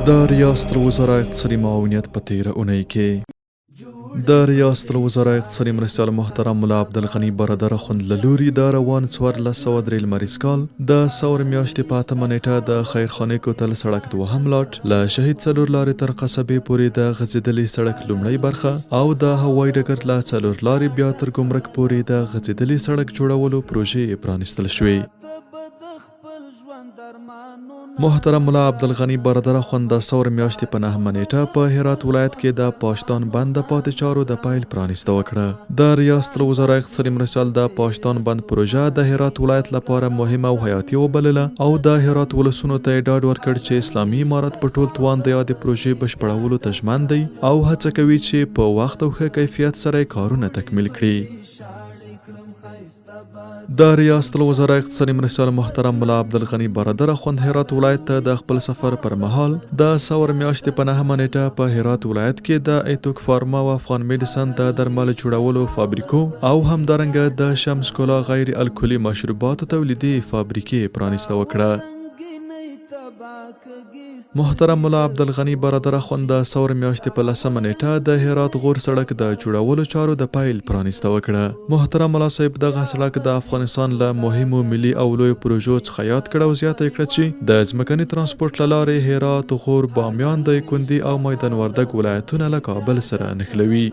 د ریاست الوزراء اقتصادي معاونیت په تیره اونۍ کې د ریاست الوزراء اقتصادي مرستیال محترم عبدالغني برادر اخوند لوري د روان 1403 لمریز کال د ثور میاشتې په اتمه نېټه د خیرخانې کوتل سړک دوهم لاټ له شهید څلورلارې تر قصبې پورې د غځېدلي سړک لومړۍ برخه او د هوايي ډګر له څلورلارې بیا تر ګمرک پورې د غځېدلي سړک جوړولو پروژې پرانیستل شوې. محترم عبدالغني برادر اخوند د ثور میاشتې په نهمه نېټه په هرات ولایت کې د پاشتان بند د پاتې چارو د پیل پرانیسته وکړه. د ریاست الوزراء اقتصادي مرستیال د پاشتان بند پروژه د هرات ولایت لپاره مهمه او حیاتي وبلله او د هرات ولسونو ته ډاډ ورکړ چې اسلامي امارت په ټول توان د یادې پروژې بشپړولو ته ژمن دی او هڅه کوي چې په وخت او ښه کیفیت سره کارونه تکمیل کړي. د ریاست الوزراء اقتصادي مرستیال محترم عبدالغني برادر اخوند هرات ولایت ته د خپل سفر پر مهال د ثور میاشتې په نهمه نېټه په هرات ولایت کې د ایتوک فارما او افغان میډیسن د درمل جوړولو فابریکو او همدارنګه د شمس کولا غیر الکولي مشروباتو تولیدي فابریکې پرانیسته وکړه. محترم عبدالغني برادر اخوند د ثور میاشتې په لسمه نېټه د هرات غور سړک د جوړولو چارو د پیل پرانیسته وکړه. محترم ملا صاحب دغه سړک د افغانستان له مهمو ملي او لویو پروژو څخه یاد کړه او زیاته کړه چې د ځمکني ترانسپورت له لارې هرات، غور، بامیان، دایکنډي او میدان وردګ ولایتونه له کابل سره نښلوي.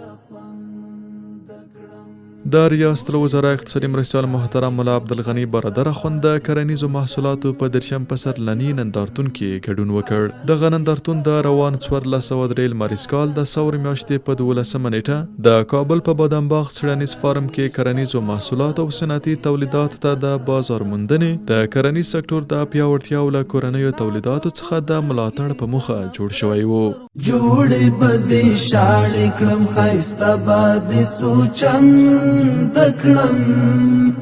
د ریاست الوزراء اقتصادي مرستیال محترم عبدالغني برادر اخوند د کرنیزو محصولاتو په درشم پسرلني نندارتون کې ګډون وکړ. دغه نندارتون د روان 1403 لمریز کال د ثور میاشتې په 12مه نېټه د کابل په بادام باغ څیړنیز فارم کې کرنیزو محصولات او صنعتي تولیداتو ته د بازار موندنې د کرنیز سکتور د پیاوړتیا او له کورنیو تولیداتو څخه د ملاتړ په موخه جوړ شوی و. جوړې بدې شاړې کړم ښایسته به دې څو چند کړم